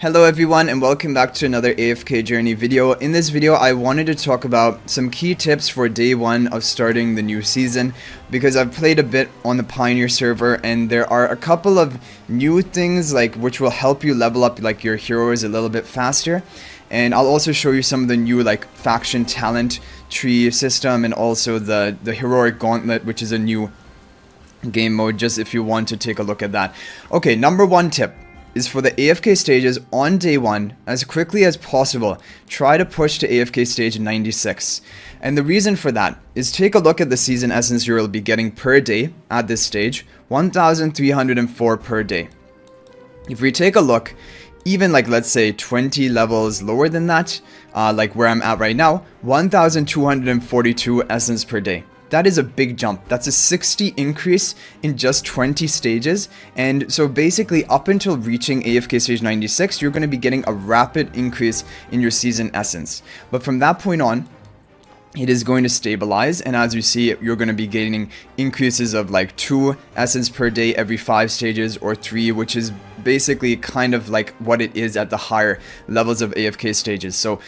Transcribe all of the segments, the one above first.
Hello everyone and welcome back to another AFK journey video. In this video I wanted to talk about some key tips for day one of starting the new season, because I've played a bit on the Pioneer server and there are a couple of new things which will help you level up your heroes a little bit faster. And I'll also show you some of the new faction talent tree system and also the heroic Gauntlet, which is a new game mode, just if you want to take a look at that. Okay, number one tip is for the AFK stages on day one, as quickly as possible, try to push to AFK stage 96. And the reason for that is take a look at the season essence you'll be getting per day at this stage, 1,304 per day. If we take a look, even let's say 20 levels lower than that, where I'm at right now, 1,242 essence per day. That is a big jump. That's a 60 increase in just 20 stages. And so basically up until reaching AFK stage 96, you're going to be getting a rapid increase in your season essence. But from that point on, it is going to stabilize, and as you see, you're going to be gaining increases of 2 essence per day every 5 stages, or 3, which is basically kind of what it is at the higher levels of AFK stages. So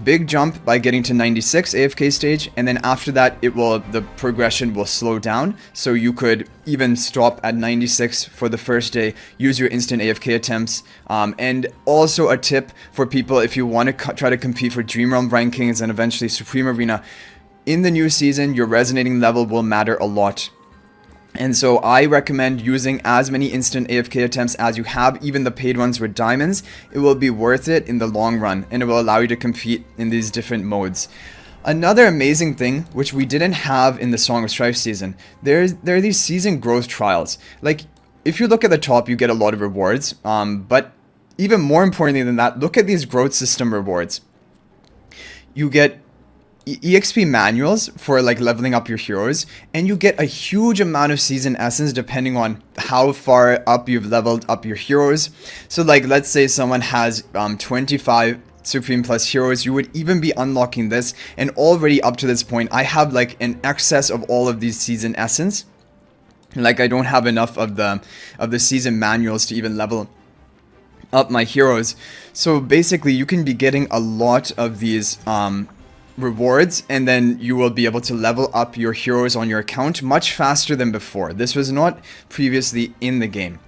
big jump by getting to 96 AFK stage, and then after that the progression will slow down, so you could even stop at 96 for the first day, use your instant AFK attempts. And also a tip for people, if you want to try to compete for Dream Realm rankings and eventually Supreme Arena, in the new season your resonating level will matter a lot. And so I recommend using as many instant AFK attempts as you have, even the paid ones with diamonds. It will be worth it in the long run, and it will allow you to compete in these different modes. Another amazing thing, which we didn't have in the Song of Strife season, there are these season growth trials. If you look at the top, you get a lot of rewards, but even more importantly than that, look at these growth system rewards. You get EXP manuals for leveling up your heroes, and you get a huge amount of season essence depending on how far up you've leveled up your heroes. So let's say someone has 25 Supreme Plus heroes, you would even be unlocking this, and already up to this point I have an excess of all of these season essence. I don't have enough of the season manuals to even level up my heroes. So basically you can be getting a lot of these rewards, and then you will be able to level up your heroes on your account much faster than before. This was not previously in the game.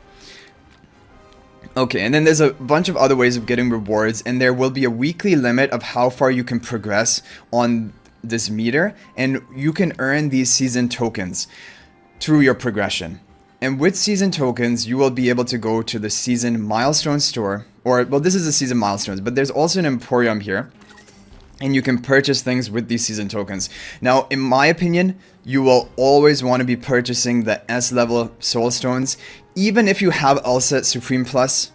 Okay, and then there's a bunch of other ways of getting rewards, and there will be a weekly limit of how far you can progress on this meter, and you can earn these season tokens through your progression. And with season tokens, you will be able to go to the season milestone store, or well, this is the season milestones, but there's also an Emporium here, and you can purchase things with these season tokens. Now, in my opinion, you will always want to be purchasing the S level soul stones, even if you have Ulset Supreme Plus.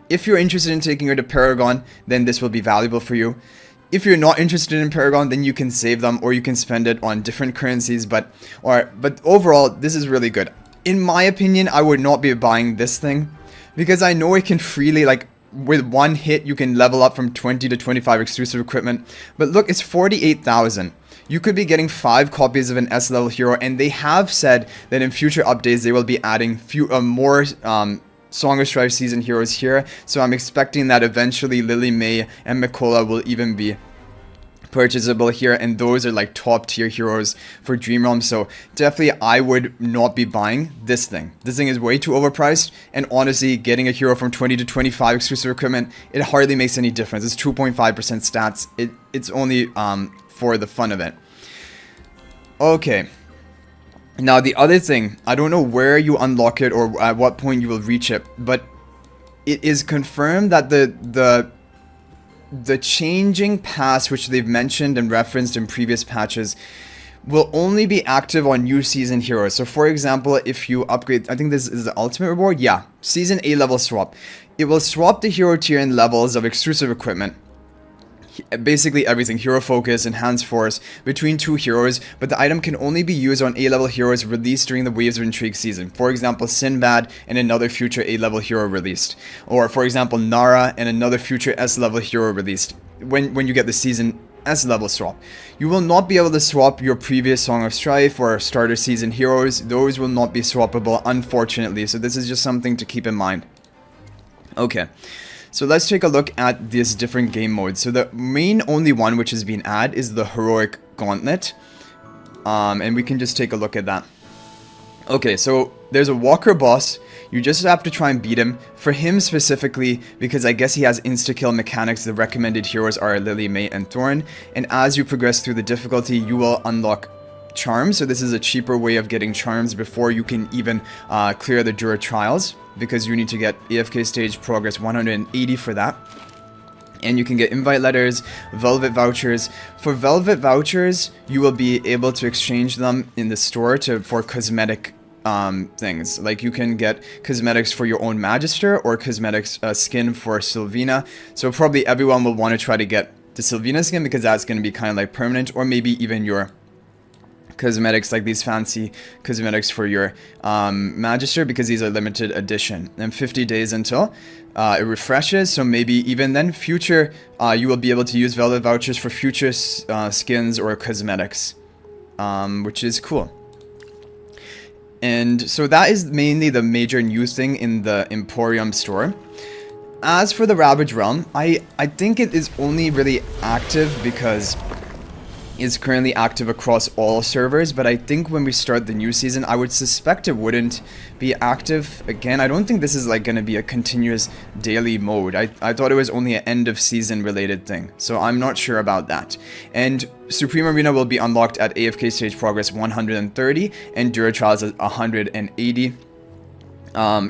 If you're interested in taking her to Paragon, then this will be valuable for you. If you're not interested in Paragon, then you can save them, or you can spend it on different currencies, but overall, this is really good. In my opinion, I would not be buying this thing, because I know it can freely, with one hit you can level up from 20 to 25 exclusive equipment. But look, it's 48,000. You could be getting 5 copies of an S level hero, and they have said that in future updates they will be adding more Song of Strife season heroes here. So I'm expecting that eventually Lily May and Mikola will even be purchasable here, and those are top tier heroes for Dream Realm. So definitely I would not be buying this thing. This thing is way too overpriced, and honestly getting a hero from 20 to 25 exclusive equipment, it hardly makes any difference. It's 2.5% stats. It's only for the fun of it. Okay, now the other thing, I don't know where you unlock it or at what point you will reach it, but it is confirmed that the changing pass, which they've mentioned and referenced in previous patches, will only be active on new season heroes. So for example, if you upgrade, I think this is the ultimate reward, yeah, season A level swap, it will swap the hero tier and levels of exclusive equipment, basically everything, hero focus, enhanced force, between 2 heroes, but the item can only be used on A-level heroes released during the Waves of Intrigue season. For example, Sinbad and another future A-level hero released, or for example Nara and another future S-level hero released. When you get the season S-level swap, you will not be able to swap your previous Song of Strife or starter season heroes. Those will not be swappable, unfortunately, so this is just something to keep in mind. Okay, So let's take a look at this different game modes. So the main only one which has been added is the Heroic Gauntlet. And we can just take a look at that. Okay, so there's a Walker boss. You just have to try and beat him. For him specifically, because I guess he has insta-kill mechanics, the recommended heroes are Lily, May, and Thorn. And as you progress through the difficulty, you will unlock charms. So this is a cheaper way of getting charms before you can even clear the Jura trials, because you need to get AFK stage progress 180 for that. And you can get invite letters, velvet vouchers. For velvet vouchers, you will be able to exchange them in the store for cosmetic things. Like you can get cosmetics for your own Magister or cosmetics skin for Sylvina. So probably everyone will want to try to get the Sylvina skin because that's going to be kind of like permanent, or maybe even your cosmetics, like these fancy cosmetics for your Magister, because these are limited edition and 50 days until it refreshes. So maybe even then future you will be able to use velvet vouchers for future skins or cosmetics, which is cool. And so that is mainly the major new thing in the Emporium store. As for the Ravage Realm, I think it is only really active because is currently active across all servers, but I think when we start the new season, I would suspect it wouldn't be active again. I don't think this is like going to be a continuous daily mode. I thought it was only an end of season related thing, so I'm not sure about that. And Supreme Arena will be unlocked at AFK stage progress 130 and Dura Trials at 180.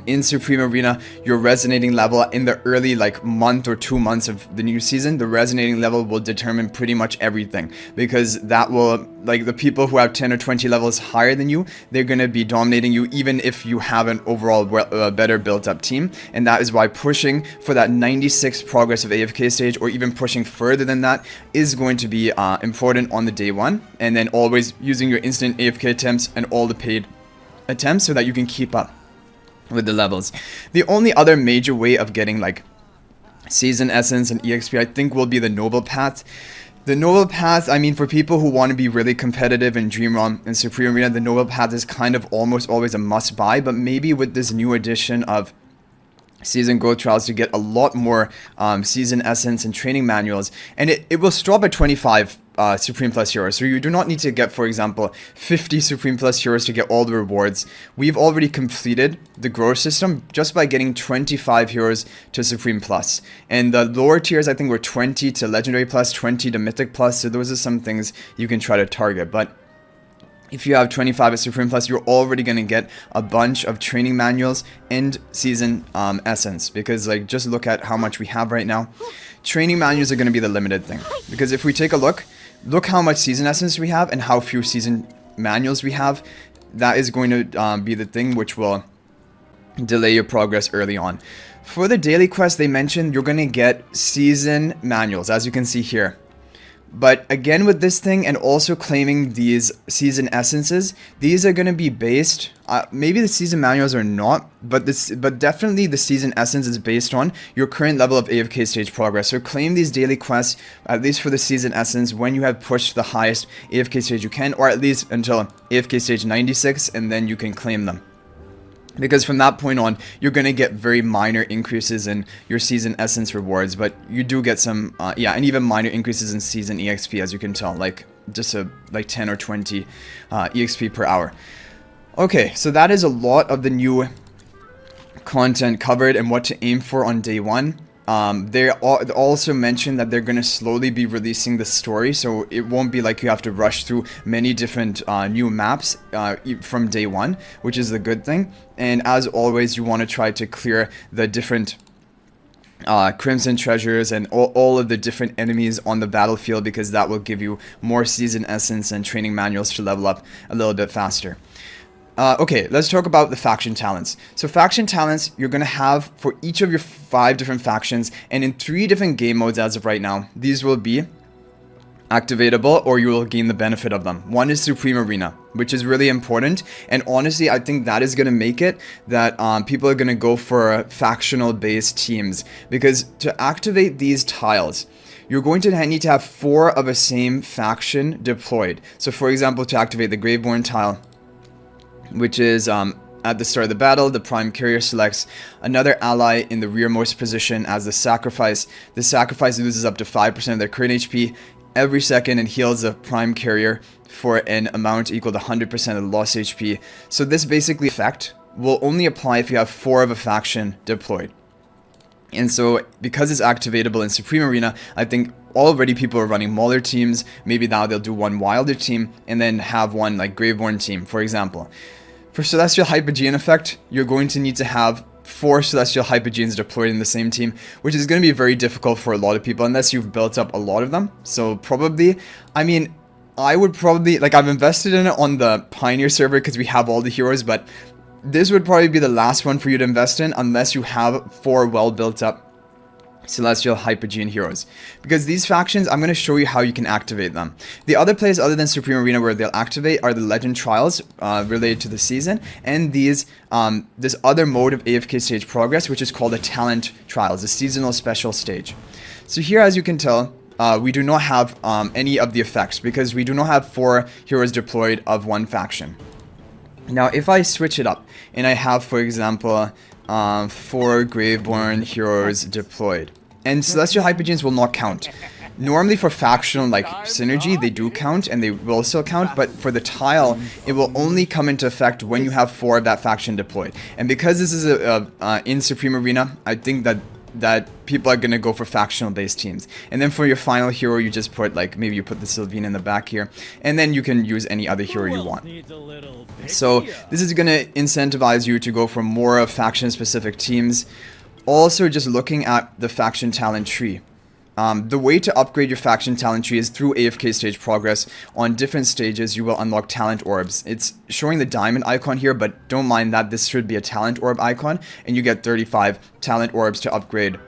In Supreme Arena, your resonating level in the early like month or 2 months of the new season, the resonating level will determine pretty much everything, because that will, like, the people who have 10 or 20 levels higher than you, they're going to be dominating you even if you have an overall better built up team. And that is why pushing for that 96 progress of AFK stage, or even pushing further than that, is going to be important on the day one. And then always using your instant AFK attempts and all the paid attempts so that you can keep up with the levels. The only other major way of getting like season essence and EXP, I think, will be the noble path. The noble path, I mean, for people who want to be really competitive in Dream Realm and Supreme Arena, the noble path is kind of almost always a must buy. But maybe with this new addition of season growth trials, to get a lot more season essence and training manuals, and it will stop at 25 Supreme Plus Heroes. So you do not need to get, for example, 50 Supreme Plus Heroes to get all the rewards. We've already completed the growth system just by getting 25 Heroes to Supreme Plus. And the lower tiers, I think, were 20 to Legendary Plus, 20 to Mythic Plus. So those are some things you can try to target. But if you have 25 at Supreme Plus, you're already going to get a bunch of training manuals and season essence. Because, like, just look at how much we have right now. Training manuals are going to be the limited thing. Because if we take a look how much season essence we have and how few season manuals we have. That is going to be the thing which will delay your progress early on. For the daily quest, they mentioned you're going to get season manuals, as you can see here. But again, with this thing, and also claiming these season essences, these are going to be based, maybe the season manuals are not, but definitely the season essence is based on your current level of AFK stage progress. So claim these daily quests, at least for the season essence, when you have pushed the highest AFK stage you can, or at least until AFK stage 96, and then you can claim them. Because from that point on, you're going to get very minor increases in your season essence rewards, but you do get some, and even minor increases in season EXP, as you can tell, like just like 10 or 20 EXP per hour. Okay, so that is a lot of the new content covered and what to aim for on day one. They also mentioned that they're going to slowly be releasing the story, so it won't be like you have to rush through many different new maps from day one, which is the good thing. And as always, you want to try to clear the different crimson treasures and all of the different enemies on the battlefield, because that will give you more season essence and training manuals to level up a little bit faster. Okay, let's talk about the faction talents. So faction talents, you're going to have for each of your 5 different factions, and in 3 different game modes as of right now. These will be activatable, or you will gain the benefit of them. One is Supreme Arena, which is really important, and honestly, I think that is going to make it that people are going to go for factional based teams, because to activate these tiles, you're going to need to have 4 of a same faction deployed. So for example, to activate the Graveborn tile, which is at the start of the battle, the prime carrier selects another ally in the rearmost position as the sacrifice. The sacrifice loses up to 5% of their current HP every second and heals the prime carrier for an amount equal to 100% of the lost HP. So this basically effect will only apply if you have 4 of a faction deployed. And so because it's activatable in Supreme Arena, I think already people are running Mauler teams. Maybe now they'll do one Wilder team and then have one like Graveborn team, for example. For Celestial Hypogean effect, you're going to need to have 4 Celestial Hypogeans deployed in the same team, which is going to be very difficult for a lot of people unless you've built up a lot of them. So probably, I mean, I would probably, like, I've invested in it on the Pioneer server because we have all the heroes, but this would probably be the last one for you to invest in unless you have 4 well built up Celestial Hypogean heroes. Because these factions, I'm going to show you how you can activate them. The other plays other than Supreme Arena where they'll activate are the Legend Trials related to the season, and these this other mode of AFK stage progress, which is called a Talent Trials, a seasonal special stage. So here, as you can tell, we do not have any of the effects because we do not have 4 heroes deployed of one faction. Now, if I switch it up and I have, for example, 4 Graveborn heroes deployed, and Celestial Hypogeans will not count. Normally for factional like synergy, they do count and they will still count, but for the tile, it will only come into effect when you have 4 of that faction deployed. And because this is in Supreme Arena, I think that people are going to go for factional based teams. And then for your final hero, you just put, like, maybe you put the Sylvine in the back here, and then you can use any other hero you want. So this is going to incentivize you to go for more of faction specific teams. Also, just looking at the faction talent tree. The way to upgrade your faction talent tree is through AFK stage progress. On different stages, you will unlock talent orbs. It's showing the diamond icon here, but don't mind that. This should be a talent orb icon, and you get 35 talent orbs to upgrade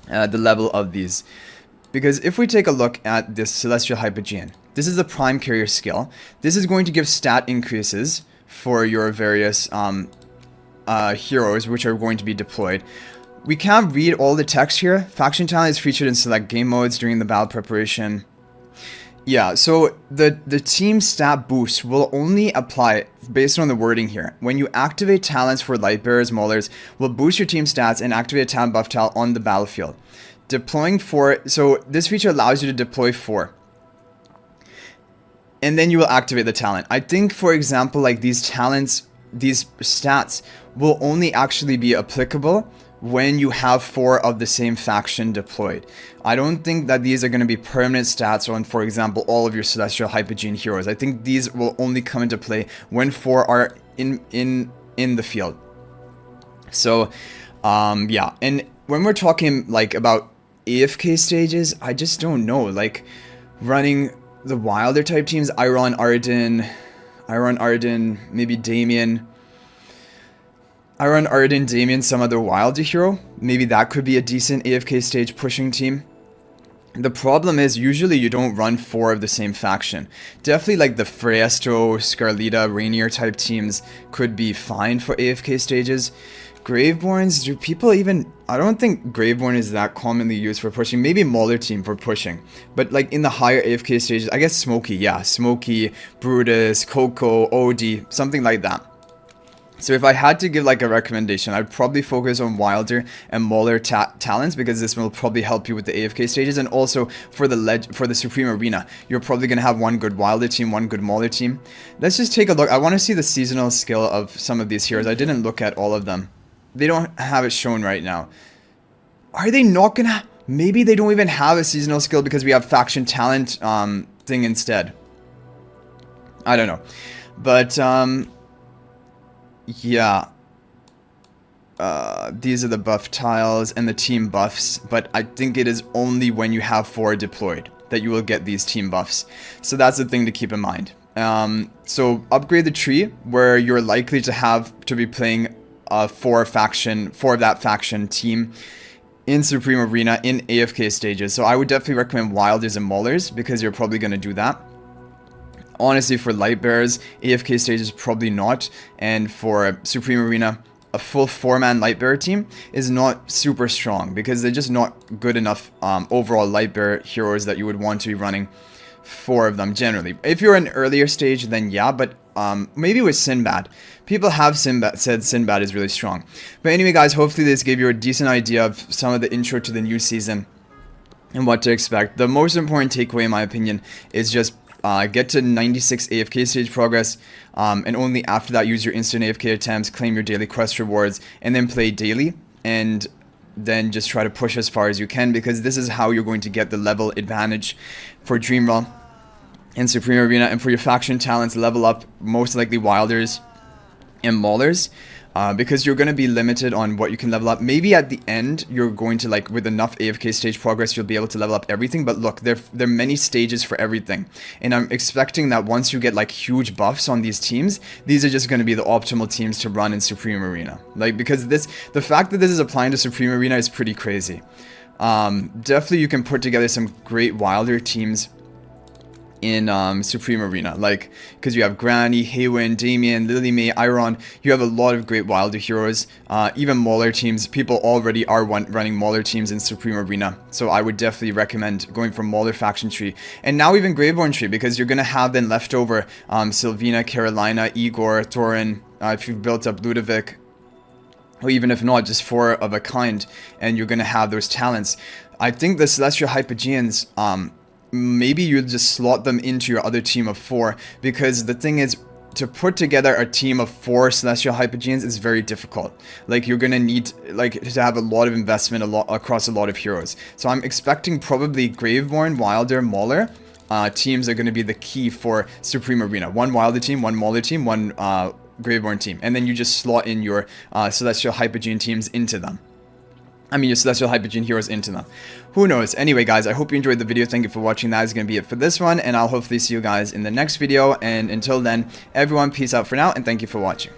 the level of these. Because if we take a look at this Celestial Hypogean, this is the prime carrier skill. This is going to give stat increases for your various heroes which are going to be deployed. We can't read all the text here. Faction talent is featured in select game modes during the battle preparation. Yeah, so the team stat boost will only apply based on the wording here. When you activate talents for Lightbearers, Maulers, will boost your team stats and activate a talent buff tile on the battlefield. Deploying 4, so this feature allows you to deploy 4. And then you will activate the talent. I think, for example, like these talents, these stats will only actually be applicable when you have 4 of the same faction deployed. I don't think that these are going to be permanent stats on, for example, all of your Celestial Hypogean heroes. I think these will only come into play when 4 are in the field. So, yeah. And when we're talking, like, about AFK stages, I just don't know. Like, running the Wilder type teams, Iron Arden, maybe Damien. Damien, some other Wilder hero. Maybe that could be a decent AFK stage pushing team. The problem is, usually you don't run 4 of the same faction. Definitely like the Freestro, Scarlita, Rainier type teams could be fine for AFK stages. Graveborns, do people even... I don't think Graveborn is that commonly used for pushing. Maybe Mauler team for pushing. But like in the higher AFK stages, I guess Smokey, yeah. Smokey, Brutus, Coco, OD, something like that. So if I had to give like a recommendation, I'd probably focus on Wilder and Mauler talents, because this will probably help you with the AFK stages, and also for the Supreme Arena, you're probably going to have one good Wilder team, one good Mauler team. Let's just take a look. I want to see the seasonal skill of some of these heroes. I didn't look at all of them. They don't have it shown right now. Are they not going to... Maybe they don't even have a seasonal skill because we have faction talent thing instead. I don't know. But... yeah, these are the buff tiles and the team buffs, but I think it is only when you have 4 deployed that you will get these team buffs. So that's the thing to keep in mind. So upgrade the tree where you're likely to be playing for of that faction team in Supreme Arena in AFK stages. So I would definitely recommend Wilders and Maulers because you're probably going to do that. Honestly, for Lightbearers, AFK stages probably not, and for Supreme Arena, a full 4-man Lightbearer team is not super strong because they're just not good enough overall Lightbearer heroes that you would want to be running 4 of them generally. If you're an earlier stage, then yeah, but maybe with Sinbad. People have said Sinbad is really strong. But anyway, guys, hopefully this gave you a decent idea of some of the intro to the new season and what to expect. The most important takeaway, in my opinion, is just get to 96 AFK stage progress, and only after that use your instant AFK attempts, claim your daily quest rewards, and then play daily, and then just try to push as far as you can, because this is how you're going to get the level advantage for Dream Realm and Supreme Arena. And for your faction talents, level up most likely Wilders and Maulers, because you're going to be limited on what you can level up. Maybe at the end you're going to, like, with enough AFK stage progress, you'll be able to level up everything. But look, there are many stages for everything, and I'm expecting that once you get like huge buffs on these teams, these are just going to be the optimal teams to run in Supreme Arena. Like, because the fact that this is applying to Supreme Arena is pretty crazy. Definitely you can put together some great Wilder teams in Supreme Arena, like, because you have Granny, Haywin, Damien, Lily May, Iron. You have a lot of great Wilder heroes, even Mauler teams. People already are running Mauler teams in Supreme Arena, so I would definitely recommend going for Mauler faction tree, and now even Graveborn tree, because you're going to have then leftover Sylvina, Carolina, Igor, Thorin, if you've built up Ludovic, or even if not, just 4 of a kind, and you're going to have those talents. I think the Celestial Hypogeans, maybe you just slot them into your other team of 4, because the thing is, to put together a team of 4 Celestial Hypogeans is very difficult. Like, you're gonna need, like, to have a lot of investment across a lot of heroes. So I'm expecting probably Graveborn, Wilder, Mauler teams are gonna be the key for Supreme Arena. 1 Wilder team, 1 Mauler team, 1 Graveborn team, and then you just slot in your Celestial Hypogean teams into them. I mean, your Celestial Hypogean heroes into them. Who knows? Anyway, guys, I hope you enjoyed the video. Thank you for watching. That is going to be it for this one, and I'll hopefully see you guys in the next video. And until then, everyone, peace out for now, and thank you for watching.